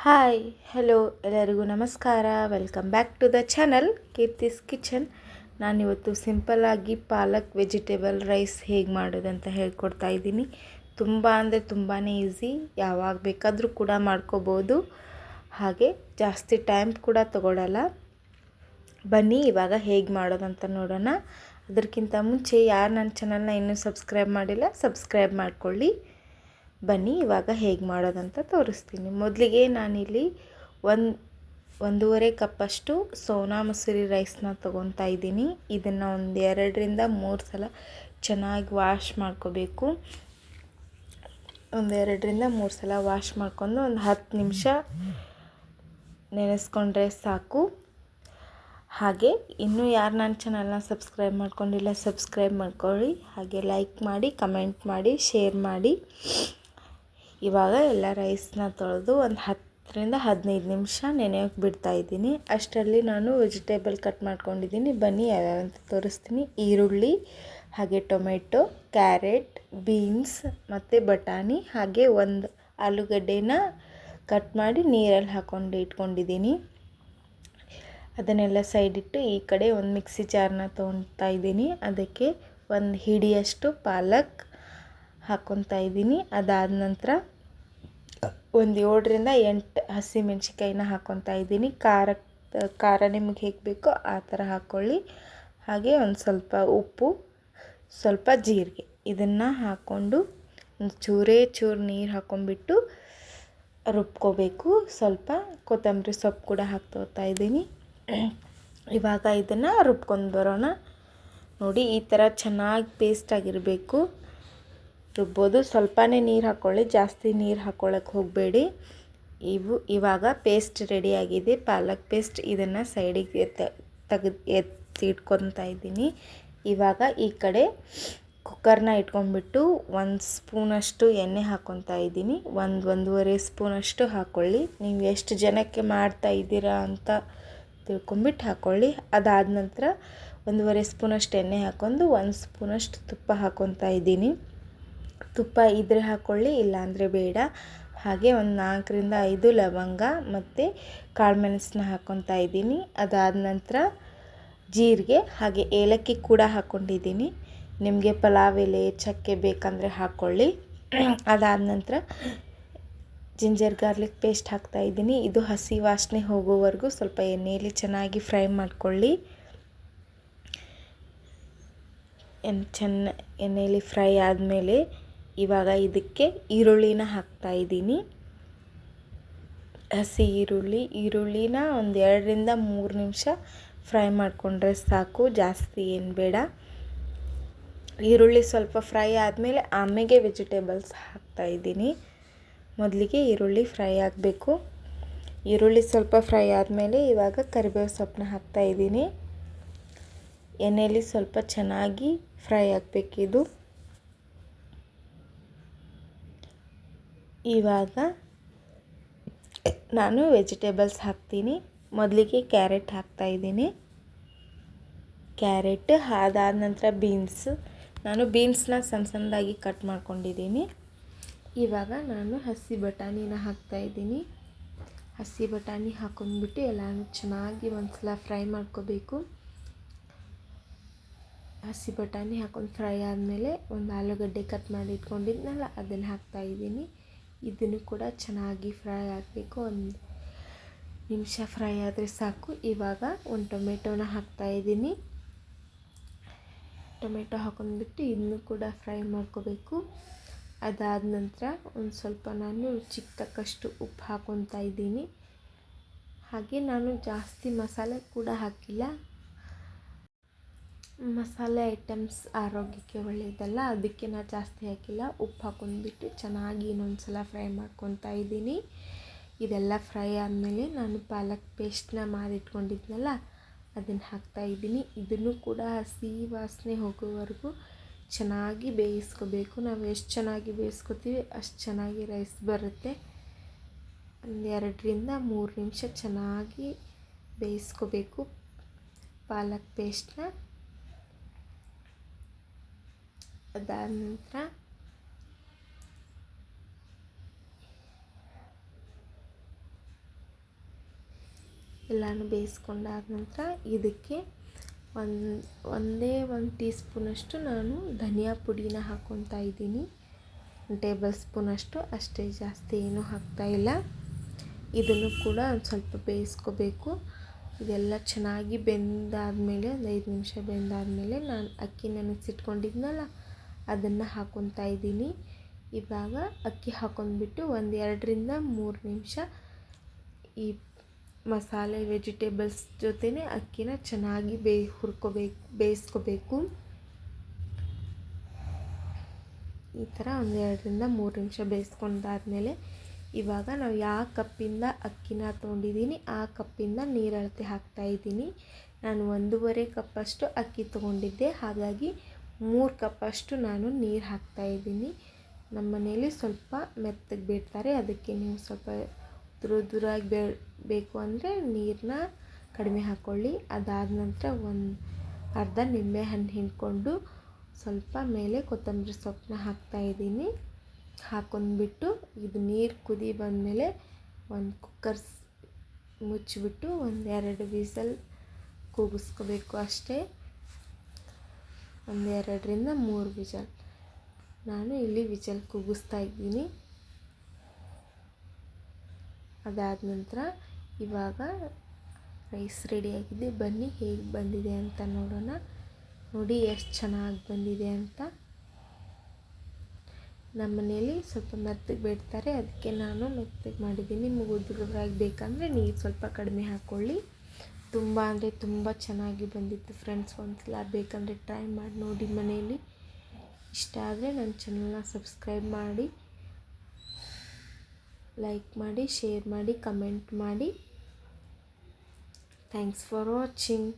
Hi hello ಎಲ್ಲರಿಗೂ ನಮಸ್ಕಾರ. Welcome back to the channel Keerthi's kitchen. ನಾನಿವತ್ತು ಸಿಂಪಲ್ಲಾಗಿ ಪಾಲಕ್ ವೆಜಿಟೇಬಲ್ ರೈಸ್ ಹೇಗೆ ಮಾಡೋದಂತ ಹೇಳ್ಕೊಡ್ತಾ ಇದ್ದೀನಿ. ತುಂಬ ಅಂದರೆ ತುಂಬಾ ಈಸಿ, ಯಾವಾಗ ಬೇಕಾದರೂ ಕೂಡ ಮಾಡ್ಕೋಬೋದು, ಹಾಗೆ ಜಾಸ್ತಿ ಟೈಮ್ ಕೂಡ ತಗೊಳ್ಳಲ್ಲ. ಬನ್ನಿ ಇವಾಗ ಹೇಗೆ ಮಾಡೋದಂತ ನೋಡೋಣ. ಅದಕ್ಕಿಂತ ಮುಂಚೆ ಯಾರು ನನ್ನ ಚಾನಲ್ನ ಇನ್ನೂ ಸಬ್ಸ್ಕ್ರೈಬ್ ಮಾಡಿಲ್ಲ ಸಬ್ಸ್ಕ್ರೈಬ್ ಮಾಡ್ಕೊಳ್ಳಿ. ಬನ್ನಿ ಇವಾಗ ಹೇಗೆ ಮಾಡೋದಂತ ತೋರಿಸ್ತೀನಿ. ಮೊದಲಿಗೆ ನಾನಿಲ್ಲಿ ಒಂದೂವರೆ ಕಪ್ಪಷ್ಟು ಸೋನಾ ಮಸೂರಿ ರೈಸ್ನ ತೊಗೊತಾ ಇದ್ದೀನಿ. ಇದನ್ನು ಒಂದು 2ರಿಂದ 3 ಸಲ ಚೆನ್ನಾಗಿ ವಾಶ್ ಮಾಡ್ಕೋಬೇಕು. ಒಂದು 2ರಿಂದ 3 ಸಲ ವಾಶ್ ಮಾಡ್ಕೊಂಡು ಒಂದು 10 ನಿಮಿಷ ನೆನೆಸ್ಕೊಂಡ್ರೆ ಸಾಕು. ಹಾಗೆ ಇನ್ನೂ ಯಾರು ನನ್ನ ಚಾನಲ್ನ ಸಬ್ಸ್ಕ್ರೈಬ್ ಮಾಡ್ಕೊಂಡಿಲ್ಲ ಸಬ್ಸ್ಕ್ರೈಬ್ ಮಾಡ್ಕೊಳ್ಳಿ. ಹಾಗೆ ಲೈಕ್ ಮಾಡಿ, ಕಮೆಂಟ್ ಮಾಡಿ, ಶೇರ್ ಮಾಡಿ. ಇವಾಗ ಎಲ್ಲ ರೈಸ್ನ ತೊಳೆದು ಒಂದು 10ರಿಂದ 15 ನಿಮಿಷ ನೆನೆಯೋಕೆ ಬಿಡ್ತಾ ಇದ್ದೀನಿ. ಅಷ್ಟರಲ್ಲಿ ನಾನು ವೆಜಿಟೇಬಲ್ ಕಟ್ ಮಾಡ್ಕೊಂಡಿದ್ದೀನಿ. ಬನ್ನಿ ಯಾವ್ಯಾವಂತ ತೋರಿಸ್ತೀನಿ. ಈರುಳ್ಳಿ, ಹಾಗೆ ಟೊಮೆಟೊ, ಕ್ಯಾರೆಟ್, ಬೀನ್ಸ್ ಮತ್ತು ಬಟಾಣಿ, ಹಾಗೆ ಒಂದು ಆಲೂಗಡ್ಡೆನ ಕಟ್ ಮಾಡಿ ನೀರಲ್ಲಿ ಹಾಕ್ಕೊಂಡು ಇಟ್ಕೊಂಡಿದ್ದೀನಿ. ಅದನ್ನೆಲ್ಲ ಸೈಡಿಟ್ಟು ಈ ಕಡೆ ಒಂದು ಮಿಕ್ಸಿ ಜಾರ್ನ ತೊಗೊತಾ ಇದ್ದೀನಿ. ಅದಕ್ಕೆ ಒಂದು ಹಿಡಿಯಷ್ಟು ಪಾಲಕ್ ಹಾಕ್ಕೊತಾ ಇದ್ದೀನಿ. ಅದಾದ ನಂತರ ಒಂದು 7ರಿಂದ 8 ಹಸಿಮೆಣ್ಸಿಕಾಯಿನ ಹಾಕ್ಕೊತಾ ಇದ್ದೀನಿ. ಖಾರ ನಿಮಗೆ ಹೇಗೆ ಬೇಕೋ ಆ ಥರ ಹಾಕ್ಕೊಳ್ಳಿ. ಹಾಗೆ ಒಂದು ಸ್ವಲ್ಪ ಉಪ್ಪು, ಸ್ವಲ್ಪ ಜೀರಿಗೆ, ಇದನ್ನು ಹಾಕ್ಕೊಂಡು ಒಂದು ಚೂರು ನೀರು ಹಾಕ್ಕೊಂಡ್ಬಿಟ್ಟು ರುಬ್ಕೋಬೇಕು. ಸ್ವಲ್ಪ ಕೊತ್ತಂಬರಿ ಸೊಪ್ಪು ಕೂಡ ಹಾಕ್ತಾ ಇದ್ದೀನಿ. ಇವಾಗ ಇದನ್ನು ರುಬ್ಕೊಂಡು ಬರೋಣ. ನೋಡಿ, ಈ ಥರ ಚೆನ್ನಾಗಿ ಪೇಸ್ಟ್ ಆಗಿರಬೇಕು ರುಬ್ಬೋದು. ಸ್ವಲ್ಪನೇ ನೀರು ಹಾಕ್ಕೊಳ್ಳಿ, ಜಾಸ್ತಿ ನೀರು ಹಾಕ್ಕೊಳ್ಳೋಕ್ಕೆ ಹೋಗಬೇಡಿ. ಇವಾಗ ಪೇಸ್ಟ್ ರೆಡಿಯಾಗಿದೆ, ಪಾಲಕ್ ಪೇಸ್ಟ್. ಇದನ್ನು ಸೈಡಿಗೆ ಎತ್ತಿಟ್ಕೊತಾ ಇದ್ದೀನಿ. ಇವಾಗ ಈ ಕಡೆ ಕುಕ್ಕರ್ನ ಇಟ್ಕೊಂಡ್ಬಿಟ್ಟು 1 ಸ್ಪೂನಷ್ಟು ಎಣ್ಣೆ ಹಾಕ್ಕೊತಾ ಇದ್ದೀನಿ. 1-1.5 ಸ್ಪೂನಷ್ಟು ಹಾಕ್ಕೊಳ್ಳಿ. ನೀವು ಎಷ್ಟು ಜನಕ್ಕೆ ಮಾಡ್ತಾ ಇದ್ದೀರಾ ಅಂತ ತಿಳ್ಕೊಂಬಿಟ್ಟು ಹಾಕ್ಕೊಳ್ಳಿ. ಅದಾದ ನಂತರ 1.5 ಸ್ಪೂನಷ್ಟು ಎಣ್ಣೆ ಹಾಕ್ಕೊಂಡು 1 ಸ್ಪೂನಷ್ಟು ತುಪ್ಪ ಹಾಕ್ಕೊತಾ ಇದ್ದೀನಿ. ತುಪ್ಪ ಇದ್ದರೆ ಹಾಕ್ಕೊಳ್ಳಿ, ಇಲ್ಲಾಂದರೆ ಬೇಡ. ಹಾಗೆ ಒಂದು 4ರಿಂದ 5 ಲವಂಗ ಮತ್ತು ಕಾಳುಮೆಣಸನ್ನ ಹಾಕ್ಕೊತಾ ಇದ್ದೀನಿ. ಅದಾದ ನಂತರ ಜೀರಿಗೆ ಹಾಗೆ ಏಲಕ್ಕಿ ಕೂಡ ಹಾಕ್ಕೊಂಡಿದ್ದೀನಿ. ನಿಮಗೆ ಪಲಾವ್ ಎಲೆ, ಚಕ್ಕೆ ಬೇಕಂದರೆ ಹಾಕ್ಕೊಳ್ಳಿ. ಅದಾದ ನಂತರ ಜಿಂಜರ್ ಗಾರ್ಲಿಕ್ ಪೇಸ್ಟ್ ಹಾಕ್ತಾ ಇದ್ದೀನಿ. ಇದು ಹಸಿ ವಾಸನೆ ಹೋಗೋವರೆಗೂ ಸ್ವಲ್ಪ ಎಣ್ಣೆಯಲ್ಲಿ ಚೆನ್ನಾಗಿ ಫ್ರೈ ಮಾಡ್ಕೊಳ್ಳಿ. ಎಣ್ಣೆಯಲ್ಲಿ ಫ್ರೈ ಆದಮೇಲೆ ಇವಾಗ ಇದಕ್ಕೆ ಈರುಳ್ಳಿನ ಹಾಕ್ತಾ ಇದ್ದೀನಿ. ಹಸಿ ಈರುಳ್ಳಿನ ಒಂದು 2ರಿಂದ 3 ನಿಮಿಷ ಫ್ರೈ ಮಾಡಿಕೊಂಡ್ರೆ ಸಾಕು, ಜಾಸ್ತಿ ಏನು ಬೇಡ. ಈರುಳ್ಳಿ ಸ್ವಲ್ಪ ಫ್ರೈ ಆದಮೇಲೆ ಆಮೇಲೆ ವೆಜಿಟೇಬಲ್ಸ್ ಹಾಕ್ತಾ ಇದ್ದೀನಿ. ಮೊದಲಿಗೆ ಈರುಳ್ಳಿ ಫ್ರೈ ಆಗಬೇಕು. ಈರುಳ್ಳಿ ಸ್ವಲ್ಪ ಫ್ರೈ ಆದಮೇಲೆ ಇವಾಗ ಕರಿಬೇವು ಸೊಪ್ಪನ್ನ ಹಾಕ್ತಾ ಇದ್ದೀನಿ. ಎಣ್ಣೆಯಲ್ಲಿ ಸ್ವಲ್ಪ ಚೆನ್ನಾಗಿ ಫ್ರೈ ಆಗಬೇಕಿದು. ಇವಾಗ ನಾನು ವೆಜಿಟೇಬಲ್ಸ್ ಹಾಕ್ತೀನಿ. ಮೊದಲಿಗೆ ಕ್ಯಾರೆಟ್ ಹಾಕ್ತಾ ಇದ್ದೀನಿ. ಕ್ಯಾರೆಟ್ ಅದಾದ ನಂತರ ನಾನು ಬೀನ್ಸ್ನ ಸಣ್ಣದಾಗಿ ಕಟ್ ಮಾಡ್ಕೊಂಡಿದ್ದೀನಿ. ಇವಾಗ ನಾನು ಹಸಿ ಬಟಾಣಿನ ಹಾಕ್ತಾ ಇದ್ದೀನಿ. ಹಸಿ ಬಟಾಣಿ ಹಾಕ್ಕೊಂಡ್ಬಿಟ್ಟು ಎಲ್ಲನೂ ಚೆನ್ನಾಗಿ ಒಂದ್ಸಲ ಫ್ರೈ ಮಾಡ್ಕೋಬೇಕು. ಹಸಿ ಬಟಾಣಿ ಹಾಕ್ಕೊಂಡು ಫ್ರೈ ಆದಮೇಲೆ ಒಂದು ಆಲೂಗಡ್ಡೆ ಕಟ್ ಮಾಡಿ ಇಟ್ಕೊಂಡಿದ್ನಲ್ಲ ಅದನ್ನು ಹಾಕ್ತಾ ಇದ್ದೀನಿ. ಇದನ್ನು ಕೂಡ ಚೆನ್ನಾಗಿ ಫ್ರೈ ಆಗಬೇಕು. 1 ನಿಮಿಷ ಫ್ರೈ ಆದರೆ ಸಾಕು. ಇವಾಗ ಒಂದು ಟೊಮೆಟೊನ ಹಾಕ್ತಾ ಇದ್ದೀನಿ. ಟೊಮೆಟೊ ಹಾಕ್ಕೊಂಡ್ಬಿಟ್ಟು ಇದನ್ನು ಕೂಡ ಫ್ರೈ ಮಾಡ್ಕೋಬೇಕು. ಅದಾದ ನಂತರ ಒಂದು ಸ್ವಲ್ಪ ನಾನು ರುಚಿಗೆ ತಕ್ಕಷ್ಟು ಉಪ್ಪು ಹಾಕ್ಕೊತಾ ಇದ್ದೀನಿ. ಹಾಗೆ ನಾನು ಜಾಸ್ತಿ ಮಸಾಲೆ ಕೂಡ ಹಾಕಿಲ್ಲ. ಮಸಾಲೆ ಐಟಮ್ಸ್ ಆರೋಗ್ಯಕ್ಕೆ ಒಳ್ಳೆಯದಲ್ಲ, ಅದಕ್ಕೆ ನಾನು ಜಾಸ್ತಿ ಹಾಕಿಲ್ಲ. ಉಪ್ಪು ಹಾಕ್ಕೊಂಡ್ಬಿಟ್ಟು ಚೆನ್ನಾಗಿ ಇನ್ನೊಂದು ಸಲ ಫ್ರೈ ಮಾಡ್ಕೊತಾ ಇದ್ದೀನಿ. ಇದೆಲ್ಲ ಫ್ರೈ ಆದಮೇಲೆ ನಾನು ಪಾಲಕ್ ಪೇಸ್ಟ್ನ ಮಾಡಿಟ್ಕೊಂಡಿದ್ನಲ್ಲ ಅದನ್ನು ಹಾಕ್ತಾ ಇದ್ದೀನಿ. ಇದನ್ನು ಕೂಡ ಹಸಿ ವಾಸನೆ ಹೋಗೋವರೆಗೂ ಚೆನ್ನಾಗಿ ಬೇಯಿಸ್ಕೋಬೇಕು. ನಾವು ಎಷ್ಟು ಚೆನ್ನಾಗಿ ಬೇಯಿಸ್ಕೊತೀವಿ ಅಷ್ಟು ಚೆನ್ನಾಗಿ ರೈಸ್ ಬರುತ್ತೆ. ಒಂದು 2ರಿಂದ 3 ನಿಮಿಷ ಚೆನ್ನಾಗಿ ಬೇಯಿಸ್ಕೋಬೇಕು ಪಾಲಕ್ ಪೇಸ್ಟ್ನ. ಅದಾದ ನಂತರ ಎಲ್ಲನೂ ಬೇಯಿಸ್ಕೊಂಡಾದ ನಂತರ ಇದಕ್ಕೆ ಒಂದೇ ಒಂದು ಟೀ ಸ್ಪೂನಷ್ಟು ನಾನು ಧನಿಯಾ ಪುಡಿನ ಹಾಕ್ಕೊತಾ ಇದ್ದೀನಿ. 1 ಟೇಬಲ್ ಸ್ಪೂನಷ್ಟು ಅಷ್ಟೇ, ಜಾಸ್ತಿ ಏನೂ ಹಾಕ್ತಾಯಿಲ್ಲ. ಇದನ್ನು ಕೂಡ ಒಂದು ಸ್ವಲ್ಪ ಬೇಯಿಸ್ಕೋಬೇಕು. ಇದೆಲ್ಲ ಚೆನ್ನಾಗಿ ಬೆಂದಾದಮೇಲೆ ಒಂದು 5 ನಿಮಿಷ ಬೆಂದಾದಮೇಲೆ ನಾನು ಅಕ್ಕಿ ನೆನೆಸಿಟ್ಕೊಂಡಿದ್ನಲ್ಲ ಅದನ್ನು ಹಾಕ್ಕೊತಾ ಇದ್ದೀನಿ. ಇವಾಗ ಅಕ್ಕಿ ಹಾಕ್ಕೊಂಡ್ಬಿಟ್ಟು ಒಂದು 2ರಿಂದ 3 ನಿಮಿಷ ಈ ಮಸಾಲೆ ವೆಜಿಟೇಬಲ್ಸ್ ಜೊತೆನೇ ಅಕ್ಕಿನ ಚೆನ್ನಾಗಿ ಬೇಯಿಸ್ಕೋಬೇಕು. ಈ ಥರ ಒಂದು 2ರಿಂದ 3 ನಿಮಿಷ ಬೇಯಿಸ್ಕೊಂಡಾದ್ಮೇಲೆ ಇವಾಗ ನಾವು ಯಾವ ಕಪ್ಪಿಂದ ಅಕ್ಕಿನ ತೊಗೊಂಡಿದ್ದೀನಿ ಆ ಕಪ್ಪಿಂದ ನೀರು ಅಳತೆ ಹಾಕ್ತಾಯಿದ್ದೀನಿ. ನಾನು 1.5 ಕಪ್ಪಷ್ಟು ಅಕ್ಕಿ ತೊಗೊಂಡಿದ್ದೆ, ಹಾಗಾಗಿ 3 ಕಪ್ಪಷ್ಟು ನಾನು ನೀರು ಹಾಕ್ತಾಯಿದ್ದೀನಿ. ನಮ್ಮ ಮನೇಲಿ ಸ್ವಲ್ಪ ಮೆತ್ತಗೆ ಬೇಡ್ತಾರೆ, ಅದಕ್ಕೆ ನೀವು ಸ್ವಲ್ಪ ದುರಾಗಿ ಬೇಕು ಅಂದರೆ ನೀರನ್ನ ಕಡಿಮೆ ಹಾಕ್ಕೊಳ್ಳಿ. ಅದಾದ ನಂತರ ಒಂದು ಅರ್ಧ ನಿಂಬೆಹಣ್ಣು ಹಿಂಡ್ಕೊಂಡು ಸ್ವಲ್ಪ ಮೇಲೆ ಕೊತ್ತಂಬರಿ ಸೊಪ್ಪನ್ನ ಹಾಕ್ತಾಯಿದ್ದೀನಿ. ಹಾಕ್ಕೊಂಡ್ಬಿಟ್ಟು ಇದು ನೀರು ಕುದಿ ಬಂದಮೇಲೆ ಒಂದು ಕುಕ್ಕರ್ ಮುಚ್ಚಿಬಿಟ್ಟು ಒಂದು 2 ವಿಸಲ್ ಕೂಗಿಸ್ಕೋಬೇಕು ಅಷ್ಟೇ. ಒಂದು 2ರಿಂದ 3 ವಿಸಲ್ ನಾನು ಇಲ್ಲಿ ವಿಸಲ್ ಕೂಗಿಸ್ತಾ ಇದ್ದೀನಿ. ಅದಾದ ನಂತರ ಇವಾಗ ರೈಸ್ ರೆಡಿಯಾಗಿದೆ. ಬನ್ನಿ ಹೇಗೆ ಬಂದಿದೆ ಅಂತ ನೋಡೋಣ. ನೋಡಿ ಎಷ್ಟು ಚೆನ್ನಾಗಿ ಬಂದಿದೆ ಅಂತ. ನಮ್ಮ ಮನೇಲಿ ಸ್ವಲ್ಪ ಮೆತ್ತಗೆ ಬೇಡ್ತಾರೆ, ಅದಕ್ಕೆ ನಾನು ಮೆತ್ತಗೆ ಮಾಡಿದ್ದೀನಿ. ನಿಮಗೆ ಉದುರಾಗಿ ಬೇಕಂದರೆ ನೀರು ಸ್ವಲ್ಪ ಕಡಿಮೆ ಹಾಕ್ಕೊಳ್ಳಿ. ತುಂಬ ಅಂದರೆ ತುಂಬ ಚೆನ್ನಾಗಿ ಬಂದಿತ್ತು ಫ್ರೆಂಡ್ಸ್. ಒಂದ್ಸಲ ಬೇಕಂದರೆ ಟ್ರೈ ಮಾಡಿ ನೋಡಿ ಮನೆಯಲ್ಲಿ. ಇಷ್ಟ ಆದರೆ ನನ್ನ ಚಾನಲ್ನ ಸಬ್ಸ್ಕ್ರೈಬ್ ಮಾಡಿ, ಲೈಕ್ ಮಾಡಿ, ಶೇರ್ ಮಾಡಿ, ಕಮೆಂಟ್ ಮಾಡಿ. Thanks for watching.